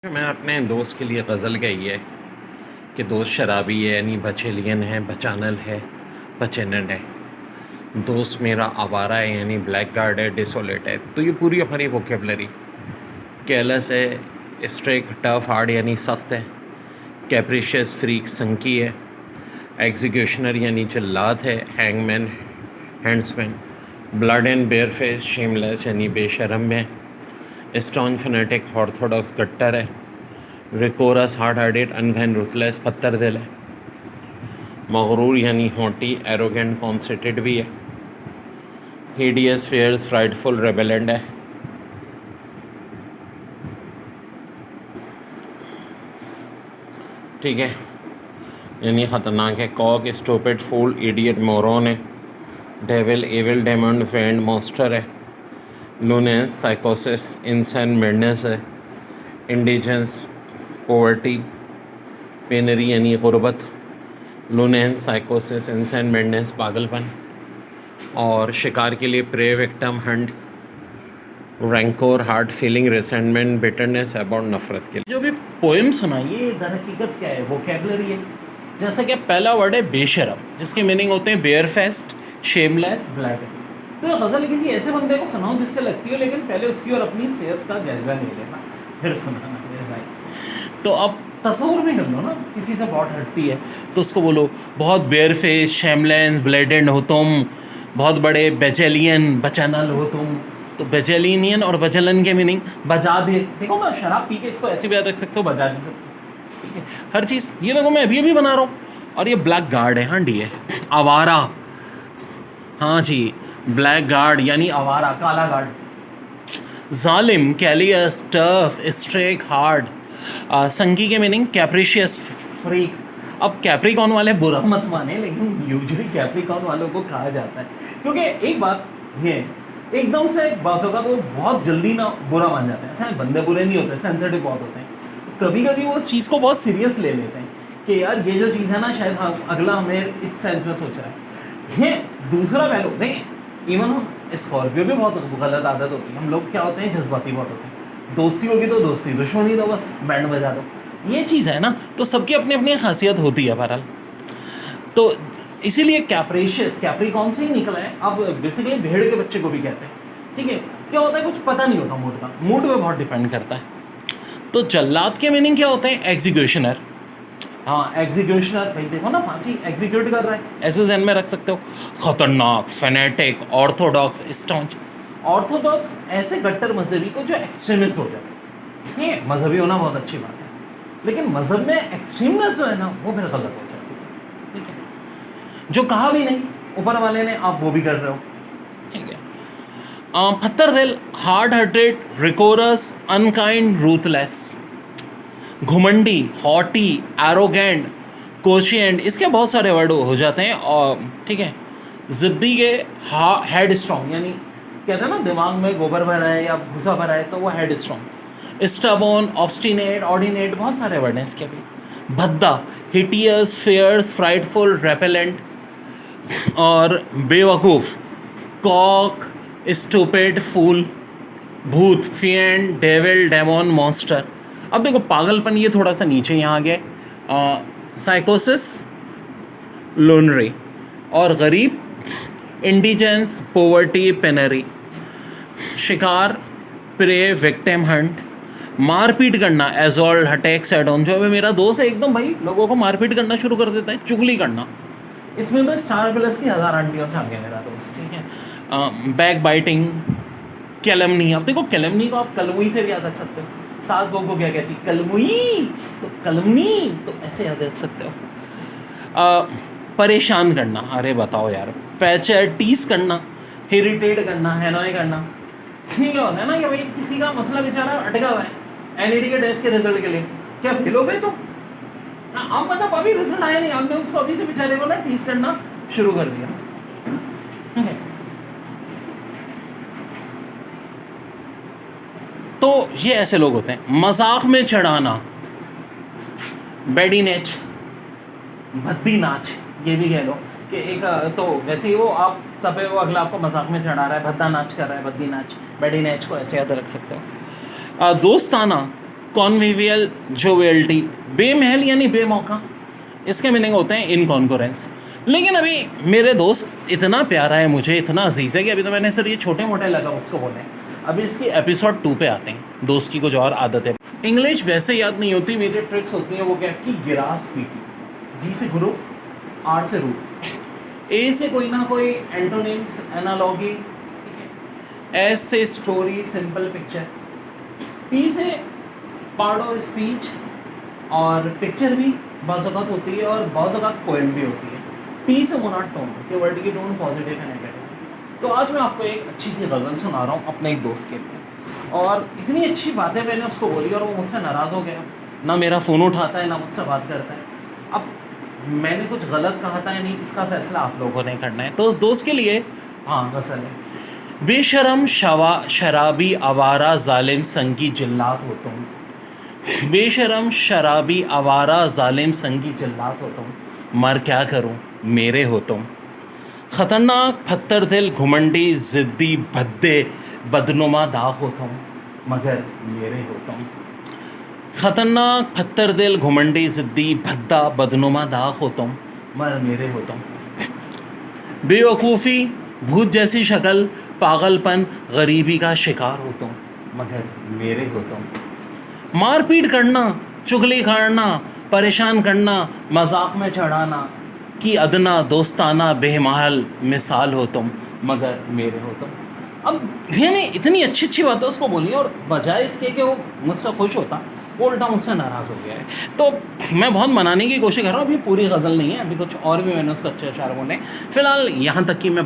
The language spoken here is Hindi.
मैं अपने दोस्त के लिए गज़ल गाई है कि दोस्त शराबी है यानी बचेलियन है, बचानल है, बचेनन है। दोस्त मेरा आवारा है यानी ब्लैक गार्ड है, डिसोलेट है। तो ये पूरी हमारी वोकेबलरी। केयरलेस है, स्ट्रिक्ट, टफ, हार्ड यानी सख्त है। कैप्रिशियस, फ्रीक, संकी है। एग्जीक्यूशनर यानी जल्लाद है, hangman, handsman. Blood and bare face, shameless यानी बेशरम है। स्टॉन फनेटिक, ऑर्थोडॉक्स, गट्टर है। रिकोरस, हार्ड हार्टेड, अनघन, रुथलेस, पत्थर दिल है। मगरूर यानी हॉटी, एरोगेंट, कॉन्सेटेड भी है। हिडियस, फेयर्स, फ्राइडफुल, रेबेलेंट है। ठीक है, यानी ख़तरनाक है। कॉक, स्टूपिड, फूल, इडियट, मोरॉन है। डेविल, एविल, डेमंड, फ्रेंड, मॉन्स्टर है। लूनेस, साइकोसिस, इंसान, मेडनेस है। इंडिजेंस, पॉवर्टी, पेनरी यानी गुर्बत। लूनेंस, साइकोसिस, इंसान, मेडनेस, पागलपन। और शिकार के लिए prey, victim, hunt, rancour, heart feeling, resentment, bitterness, about, नफरत के लिए। जो भी पोएम सुनाई ये दर हकीकत क्या है, वोकैबुलरी है। जैसा कि पहला वर्ड है बेशरम, जिसके मीनिंग होते हैं बेयर फेस्ट, शेमलेस, ब्लैक। तो गज़ल किसी ऐसे बंदे को सुनाओ जिससे लगती हो, लेकिन पहले उसकी और अपनी सेहत का जायज़ा ले लेना फिर सुनाना मेरे भाई। तो अब तस्वुर भी कर लो ना, किसी से बहुत हटती है तो उसको बोलो बहुत बेयर फेस, शेमलेस, ब्लेडेंड हो तुम, बहुत बड़े बेचेलियन, बचनल हो तुम। तो बेचेलियन और बचलन के मीनिंग बजा दे। देखो मैं शराब पी के इसको ऐसे भी याद रख सकते हो, बजा दे सकते, ठीक है हर चीज़। ये देखो मैं अभी बना रहा हूँ। और ये ब्लैक गार्ड है, हाँ डी है, आवारा, हाँ जी, ब्लैक गार्ड यानी आवारा, काला गार्ड। जालिम, कैलियस, टफ, स्ट्रेक, हार्ड। संकी के मीनिंग कैप्रिशियस, फ्रीक। अब कैप्रिकॉन वाले बुरा मत माने, लेकिन यूजुअली कैप्रिकॉन वालों को कहा जाता है, क्योंकि एक बात ये है, एकदम से बासों का तो बहुत जल्दी ना बुरा मान जाते हैं। ऐसा बंदे बुरे नहीं होते, सेंसिटिव बहुत होते हैं। कभी कभी वो उस चीज़ को बहुत सीरियस ले लेते हैं कि यार ये जो चीज़ है ना, शायद हाँ अगला हमें इस सेंस में सोच रहा है। ये दूसरा पहलू देखें, इवन हम स्कॉर्पियो भी बहुत गलत आदत होती है। हम लोग क्या होते हैं, जज्बाती बहुत होते हैं। दोस्ती होगी तो दोस्ती, दुश्मनी तो बस बैंड बजा दो, ये चीज़ है ना। तो सबकी अपनी अपनी खासियत होती है बहरहाल। तो इसीलिए कैप्रिशियस कैप्रिकॉन से ही निकला है। अब बेसिकली भेड़ के बच्चे को भी कहते हैं, ठीक है। क्या होता है, कुछ पता नहीं होता मूड का, मूड पे बहुत डिपेंड करता है। तो जल्लाद के मीनिंग क्या होते हैं, एग्जीक्यूशनर। हाँ एग्जीक्यूशनर, भाई देखो ना फांसी एग्जीक्यूट कर रहा है, ऐसे जहन में रख सकते हो। खतरनाक, फेनेटिक, ऑर्थोडॉक्स, स्टॉन्च। ऑर्थोडॉक्स ऐसे गट्टर मजहबी को जो एक्सट्रीमिस्ट हो जाए। ये मजहबी होना बहुत अच्छी बात है, लेकिन मजहब में एक्सट्रीमनेस जो है ना, वो फिर गलत हो जाती है, ठीक है। जो कहा भी नहीं ऊपर वाले ने, आप वो भी कर रहे हो, ठीक है। पत्थर दिल, hard hearted, rigorous, unkind, ruthless. घुमंडी, हॉटी, एरोगेंट, कोशियंट, इसके बहुत सारे वर्ड हो जाते हैं। और ठीक है, ज़िद्दी के हेड स्ट्रॉन्ग, यानी कहते हैं ना दिमाग में गोबर भरा है या भूसा भरा है, तो वो head strong. Stubborn, obstinate, ordinate, बहुत सारे वर्ड हैं इसके भी। भद्दा, हिटियस, फेयर्स, फ्राइडफुल, रेपेलेंट। और बेवकूफ़, कॉक, स्टूपिड, फूल। भूत, फिएंट, डेविल, डेमोन, मॉन्स्टर। अब देखो पागलपन ये थोड़ा सा नीचे यहाँ आ गया। साइकोसिस, लोनरी। और गरीब, इंडिजेंस, पोवर्टी, पेनरी। शिकार, प्रे, विक्टिम, हंट। मारपीट करना, एजॉल्ट, अटैक, सेडोन। जो अभी मेरा दोस्त है एकदम भाई लोगों को मारपीट करना शुरू कर देता है, चुगली करना। इसमें तो स्टार प्लस की 1000 आंटियों से आ गया मेरा दोस्त, ठीक है। Back biting, कैलमनी। अब देखो कैलमनी को आप कलमुई से भी याद रख सकते हो। सास बहू को क्या कहती, कलमुई, तो कलमनी, तो ऐसे याद रख सकते हो। परेशान करना, अरे बताओ यार, पैचर, टीस करना, इरिटेट करना, हैनॉय करना। ठीक होता है ना कि भाई किसी का मसला बेचारा अटका हुआ है एनईडी के टेस्ट के रिजल्ट के लिए, क्या फेल हो गए तो आप मतलब अभी रिजल्ट आया नहीं, आपने उसको अभी से बेचारे को ना टीस करना शुरू कर दिया। तो ये ऐसे लोग होते हैं। मजाक में चढ़ाना, बेडी नेच, भद्दी नाच, ये भी कह लो कि एक तो वैसे ही वो आप तबे वो अगला आपको मजाक में चढ़ा रहा है, भद्दा नाच कर रहा है, भद्दी नाच, बेडी नेच को ऐसे याद रख सकते हो। दोस्ताना, कॉन्विवियल जोवियलिटी, बेमहल यानी बेमौका, इसके मीनिंग होते हैं इनकॉन्करेंस। लेकिन अभी मेरे दोस्त इतना प्यारा है, मुझे इतना अजीज़ है कि अभी तो मैंने सर ये छोटे मोटे लगा उसको बोले, अभी इसकी एपिसोड 2 पे आते हैं। दोस्त की कुछ और आदत है, इंग्लिश वैसे याद नहीं होती, मेरी ट्रिक्स होती हैं वो क्या कि गिरास पीटी, जी से गुरु, आर से रूट, ए से कोई ना कोई एंटोनिम्स एनालॉगी, ठीक है, एस से स्टोरी सिंपल पिक्चर, पी से पार्ट और स्पीच और पिक्चर भी बाज़ औक़ात होती है और बाज़ औक़ात पोएम भी होती है, टी से मोनोटोन कि वर्ड की टोन पॉजिटिव है नेगेटिव। तो आज मैं आपको एक अच्छी सी गज़ल सुना रहा हूँ अपने एक दोस्त के लिए, और इतनी अच्छी बातें मैंने उसको बोली और वो मुझसे नाराज़ हो गया, ना मेरा फ़ोन उठाता है ना मुझसे बात करता है। अब मैंने कुछ गलत कहा था या नहीं, इसका फैसला आप लोगों ने करना है। तो उस दोस्त के लिए हाँ गज़ल है। बेशरम शराबी आवारा जालिम संगी जिल्लात हो तुम, बेशरम शराबी आवारा जालिम संगी जिल्लात हो तुम, मर क्या करूं मेरे हो तुम, ख़तरनाक फत्तर दिल घुमंडी ज़िद्दी भद्दे बदनुमा दाग हो तुम, मगर मेरे हो तुम, ख़तरनाक फत्तर दिल घुमंडी ज़िद्दी भद्दा बदनुमा दाग हो तुम, मगर मेरे हो तुम, बेवकूफ़ी भूत जैसी शक्ल पागलपन गरीबी का शिकार हो तुम, मगर मेरे हो तुम, मारपीट करना चुगली करना परेशान करना मजाक में चढ़ाना कि अदना दोस्ताना बेमहल मिसाल हो तुम, मगर मेरे हो तुम। अब मैंने इतनी अच्छी अच्छी बातें उसको बोली और बजाय इसके कि वो मुझसे खुश होता, वो उल्टा मुझसे नाराज़ हो गया है। तो मैं बहुत मनाने की कोशिश कर रहा हूँ, अभी पूरी गज़ल नहीं है, अभी कुछ और भी मैंने उसको अच्छे अशार बोले। फ़िलहाल यहाँ तक कि मैं